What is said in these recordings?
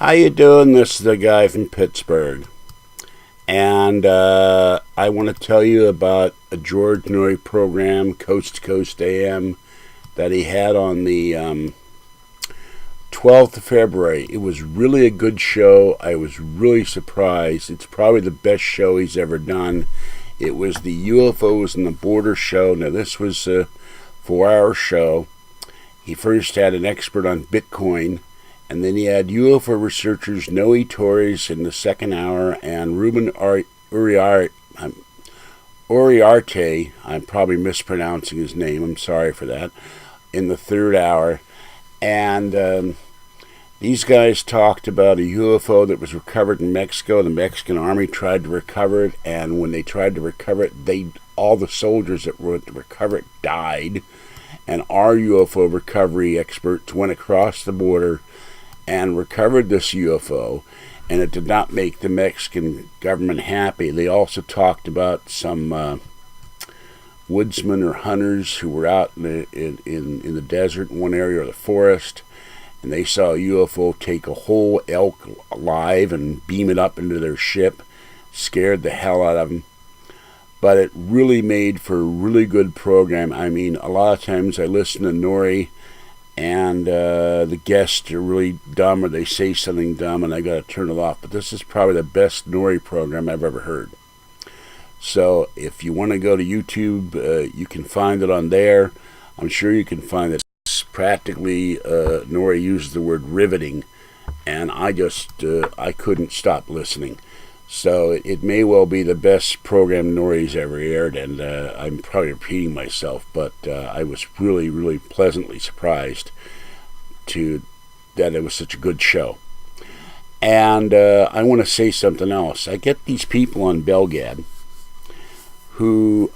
How you doing? This is the guy from Pittsburgh, and I want to tell you about a George Noory program, Coast to Coast AM, that he had on the 12th of February. It was really a good show. I was really surprised. It's probably the best show he's ever done. It was the UFOs and the Border show. Now, this was a 4-hour show. He first had an expert on Bitcoin, and then he had UFO researchers Noory Torres in the second hour, and Ruben Uriarte, I'm probably mispronouncing his name, I'm sorry for that, in the third hour. And these guys talked about a UFO that was recovered in Mexico. The Mexican army tried to recover it, and when they tried to recover it, all the soldiers that were to recover it died. And our UFO recovery experts went across the border and recovered this UFO, and it did not make the Mexican government happy. They also talked about some woodsmen or hunters who were out in the desert in one area or the forest, and they saw a UFO take a whole elk alive and beam it up into their ship. Scared the hell out of them. But it really made for a really good program. I mean, a lot of times I listen to Noory, and the guests are really dumb, or they say something dumb, and I got to turn it off. But this is probably the best Noory program I've ever heard. So if you want to go to YouTube, you can find it on there. I'm sure you can find it. It's practically, Noory uses the word riveting, and I couldn't stop listening. So it may well be the best program Noory's ever aired, and I'm probably repeating myself, but I was really, really pleasantly surprised that it was such a good show. And I want to say something else. I get these people on Belgab who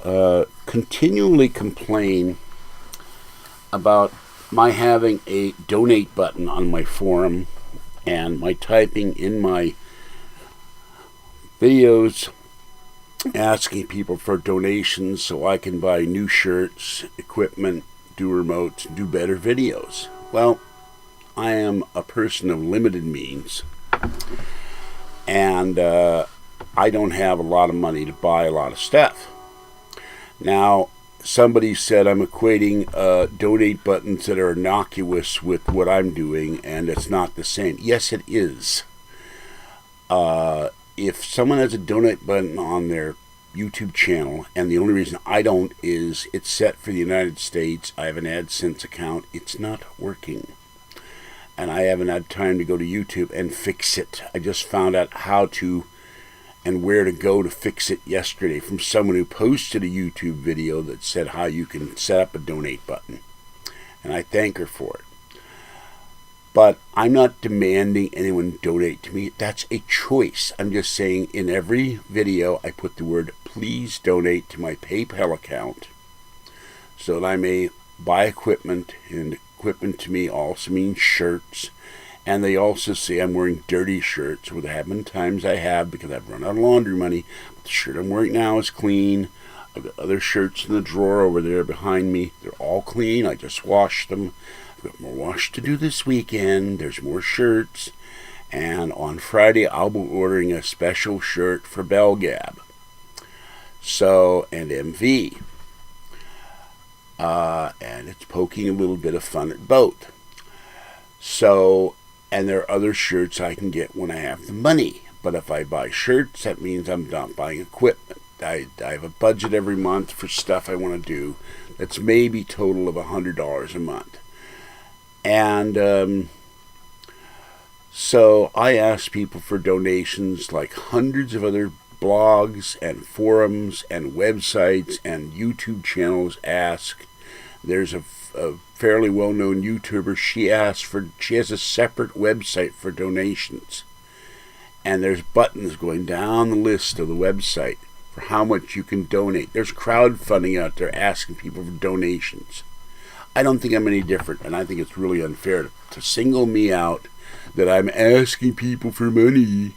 continually complain about my having a donate button on my forum and my typing in my videos asking people for donations so I can buy new shirts, equipment, do remotes, do better videos. Well, I am a person of limited means, and I don't have a lot of money to buy a lot of stuff. Now, somebody said I'm equating donate buttons that are innocuous with what I'm doing, and it's not the same. Yes, it is. If someone has a donate button on their YouTube channel, and the only reason I don't is it's set for the United States, I have an AdSense account, it's not working. And I haven't had time to go to YouTube and fix it. I just found out how to and where to go to fix it yesterday from someone who posted a YouTube video that said how you can set up a donate button. And I thank her for it. But I'm not demanding anyone donate to me. That's a choice. I'm just saying in every video I put the word please donate to my PayPal account so that I may buy equipment, and equipment to me also means shirts. And they also say I'm wearing dirty shirts, well, there have been times I have because I've run out of laundry money. But the shirt I'm wearing now is clean. I've got other shirts in the drawer over there behind me. They're all clean. I just washed them. I've got more wash to do this weekend. There's more shirts. And on Friday, I'll be ordering a special shirt for Belgab. So, and MV. And it's poking a little bit of fun at both. So, and there are other shirts I can get when I have the money. But if I buy shirts, that means I'm not buying equipment. I have a budget every month for stuff I want to do. That's maybe total of $100 a month. And so I ask people for donations like hundreds of other blogs and forums and websites and YouTube channels ask. There's a fairly well-known YouTuber. She has a separate website for donations. And there's buttons going down the list of the website for how much you can donate. There's crowdfunding out there asking people for donations. I don't think I'm any different, and I think it's really unfair to single me out that I'm asking people for money,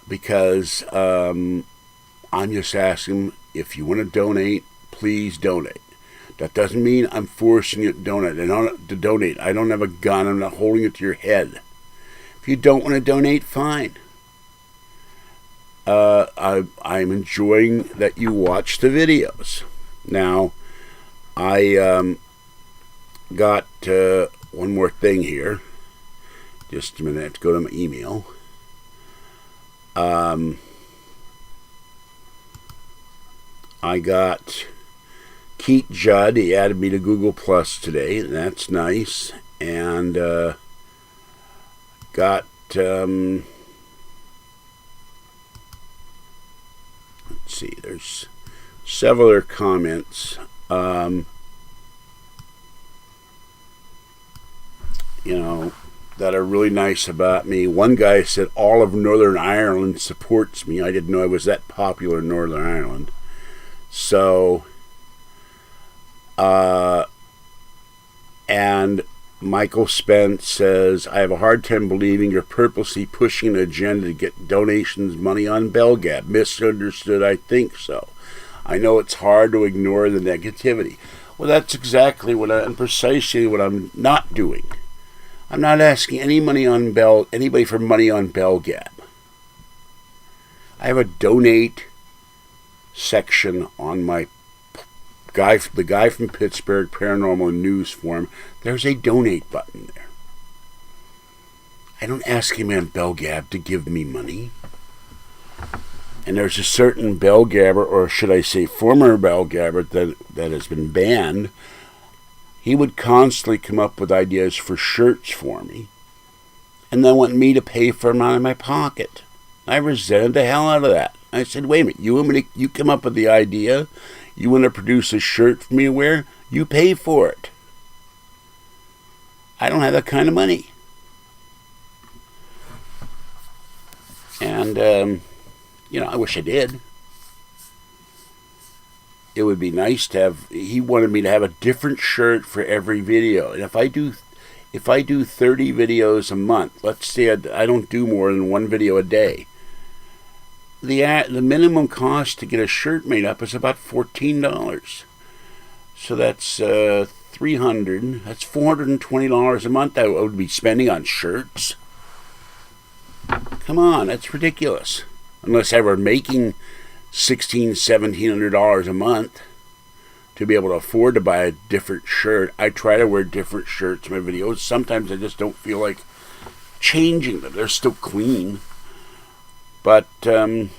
because I'm just asking, if you want to donate, please donate. That doesn't mean I'm forcing you to donate. I don't have a gun. I'm not holding it to your head. If you don't want to donate, fine. I'm enjoying that you watch the videos. Now, I got one more thing here. Just a minute, I have to go to my email. I got Keith Judd. He added me to Google Plus today, and that's nice. And got let's see, there's several other comments. That are really nice about me. One guy said all of Northern Ireland supports me. I didn't know I was that popular in Northern Ireland. So, and Michael Spence says, I have a hard time believing you're purposely pushing an agenda to get donations money on BellGab. Misunderstood, I think so. I know it's hard to ignore the negativity. Well, that's exactly and precisely what I'm not doing. I'm not asking anybody for money on BellGab. I have a donate section on the guy from Pittsburgh Paranormal News Forum. There's a donate button there. I don't ask him on BellGab to give me money. And there's a certain BellGabber, or should I say former BellGabber, that has been banned. He would constantly come up with ideas for shirts for me, and then want me to pay for them out of my pocket. I resented the hell out of that. I said, wait a minute, you come up with the idea, you want to produce a shirt for me to wear, you pay for it. I don't have that kind of money. And, I wish I did. It would be nice to have. He wanted me to have a different shirt for every video, and if I do 30 videos a month, let's say I don't do more than one video a day. The minimum cost to get a shirt made up is about $14. So that's $300. That's $420 a month I would be spending on shirts. Come on, that's ridiculous. Unless I were making $1,700 a month to be able to afford to buy a different shirt. I try to wear different shirts in my videos. Sometimes I just don't feel like changing them. They're still clean. But, right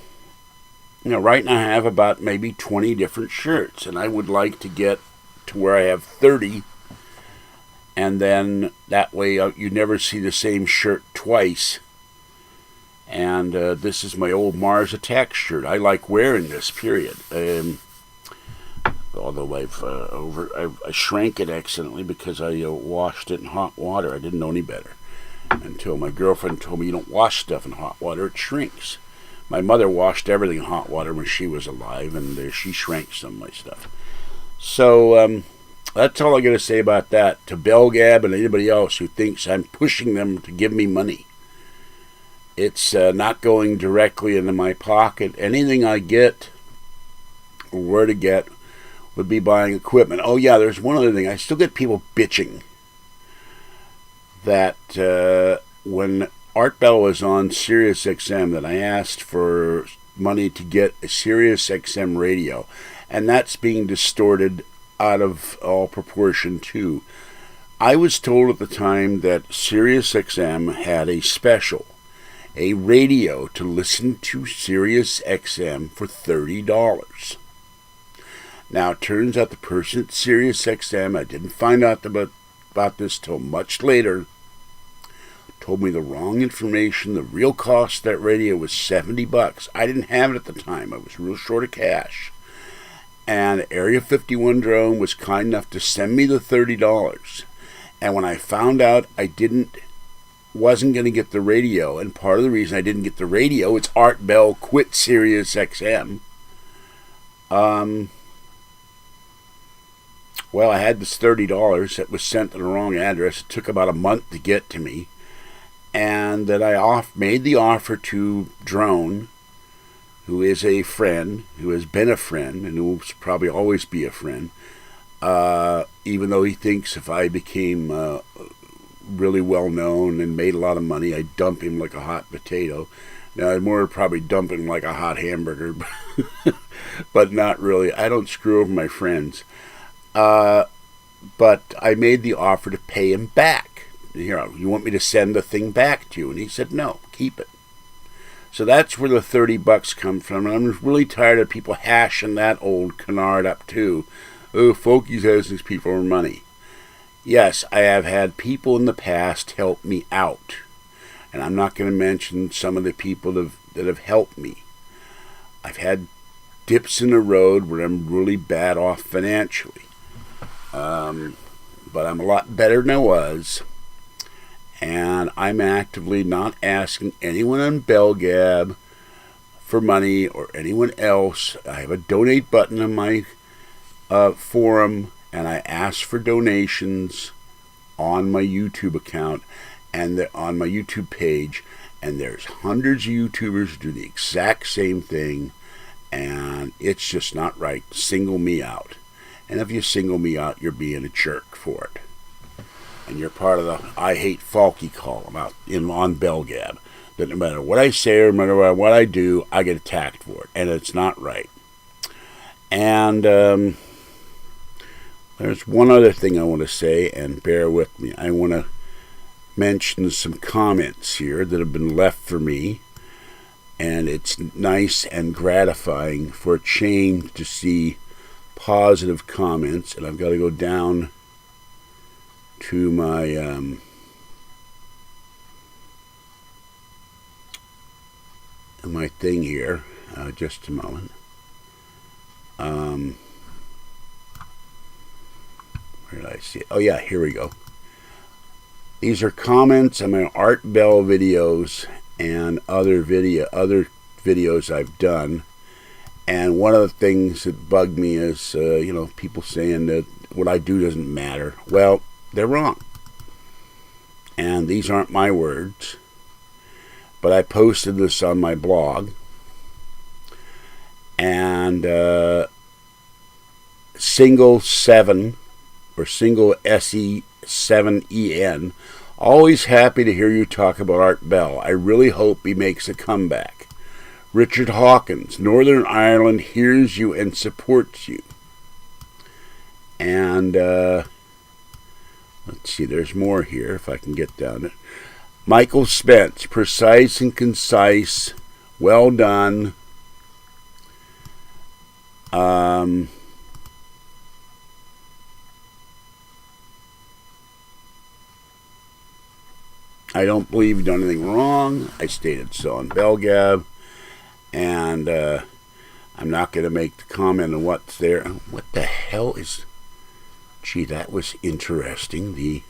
now I have about maybe 20 different shirts. And I would like to get to where I have 30. And then that way you never see the same shirt twice. And this is my old Mars Attack shirt. I like wearing this, period. Although I shrank it accidentally because I washed it in hot water. I didn't know any better until my girlfriend told me you don't wash stuff in hot water, it shrinks. My mother washed everything in hot water when she was alive, and she shrank some of my stuff. So that's all I got to say about that. To BellGab and anybody else who thinks I'm pushing them to give me money. It's not going directly into my pocket. Anything I get, or were to get, would be buying equipment. Oh yeah, there's one other thing. I still get people bitching that when Art Bell was on Sirius XM, that I asked for money to get a Sirius XM radio, and that's being distorted out of all proportion too. I was told at the time that Sirius XM had a special. A radio to listen to Sirius XM for $30. Now, it turns out the person at Sirius XM, I didn't find out about this till much later, told me the wrong information. The real cost of that radio was $70. I didn't have it at the time. I was real short of cash. And Area 51 Drone was kind enough to send me the $30. And when I found out I wasn't going to get the radio, and part of the reason I didn't get the radio, it's Art Bell quit Sirius XM. Well, I had this $30 that was sent to the wrong address. It took about a month to get to me, and that I made the offer to Drone, who is a friend, who has been a friend, and who will probably always be a friend, even though he thinks if I became really well known and made a lot of money, I dump him like a hot potato. Now, I'd more probably dump him like a hot hamburger, but not really. I don't screw over my friends. But I made the offer to pay him back. Here, you want me to send the thing back to you? And he said, no, keep it. So that's where the $30 come from. And I'm really tired of people hashing that old canard up too. Oh, Folky's asking these people for money. Yes, I have had people in the past help me out. And I'm not going to mention some of the people that have helped me. I've had dips in the road where I'm really bad off financially. But I'm a lot better than I was. And I'm actively not asking anyone on BellGab for money or anyone else. I have a donate button on my forum, and I ask for donations on my YouTube account and on my YouTube page. And there's hundreds of YouTubers who do the exact same thing, and it's just not right. Single me out. And if you single me out, you're being a jerk for it. And you're part of the I Hate Falky column out on BellGab. That no matter what I say or no matter what I do, I get attacked for it. And it's not right. And there's one other thing I want to say, and bear with me. I want to mention some comments here that have been left for me. And it's nice and gratifying for a change to see positive comments. And I've got to go down to my thing here. Just a moment. Where did I see it? Oh yeah, here we go. These are comments on my Art Bell videos and other videos I've done. And one of the things that bugged me is, people saying that what I do doesn't matter. Well, they're wrong. And these aren't my words. But I posted this on my blog. And single 7 or single SE7EN, always happy to hear you talk about Art Bell. I really hope he makes a comeback. Richard Hawkins, Northern Ireland hears you and supports you. And let's see, there's more here if I can get down it. Michael Spence, precise and concise, well done. I don't believe you've done anything wrong. I stated so on BellGab. And I'm not going to make the comment on what's there. What the hell is... Gee, that was interesting. The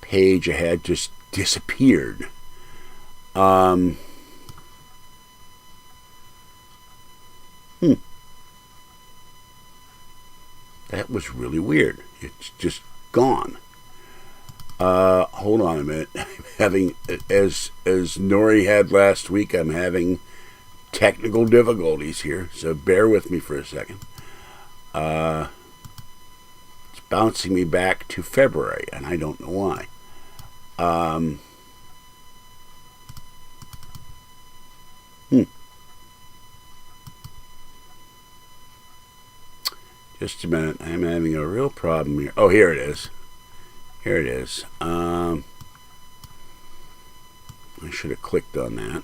page I had just disappeared. That was really weird. It's just gone. Hold on a minute. I'm having, as Noory had last week, I'm having technical difficulties here, so bear with me for a second. It's bouncing me back to February, and I don't know why. Just a minute. I'm having a real problem here. Oh, here it is. Here it is. I should have clicked on that.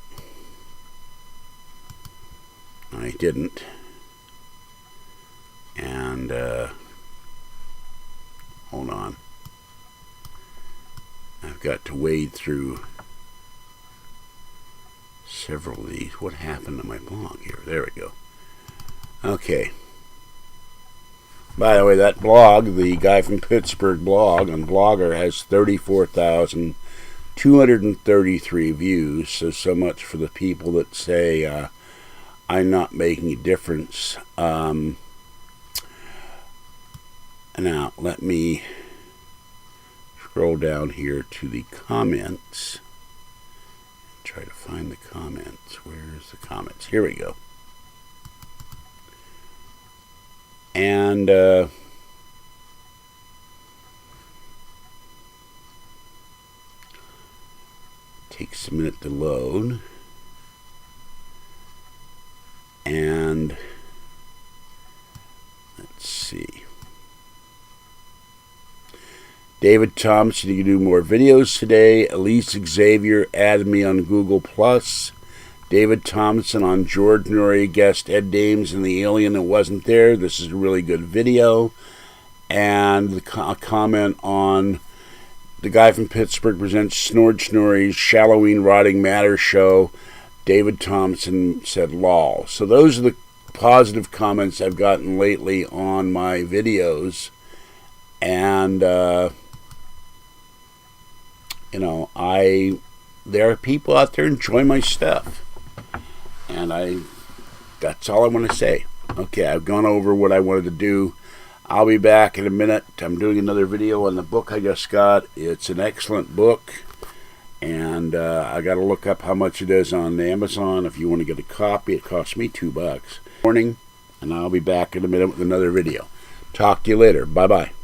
I didn't. And, hold on. I've got to wade through several of these. What happened to my blog here? There we go. Okay. By the way, that blog, the guy from Pittsburgh blog on Blogger, has 34,233 views. So much for the people that say I'm not making a difference. Now, let me scroll down here to the comments. Try to find the comments. Where's the comments? Here we go. And Takes a minute to load. And let's see. David Thompson, you can do more videos today. Elise Xavier added me on Google+. David Thompson on George Noory guest Ed Dames and the alien that wasn't there. This is a really good video. And the comment on the guy from Pittsburgh presents Noory's Shalloween Rotting Matter show. David Thompson said lol. So those are the positive comments I've gotten lately on my videos. And you know, there are people out there enjoying my stuff. And that's all I want to say. Okay, I've gone over what I wanted to do. I'll be back in a minute. I'm doing another video on the book I just got. It's an excellent book. And I got to look up how much it is on Amazon. If you want to get a copy, it costs me $2. Morning, and I'll be back in a minute with another video. Talk to you later. Bye-bye.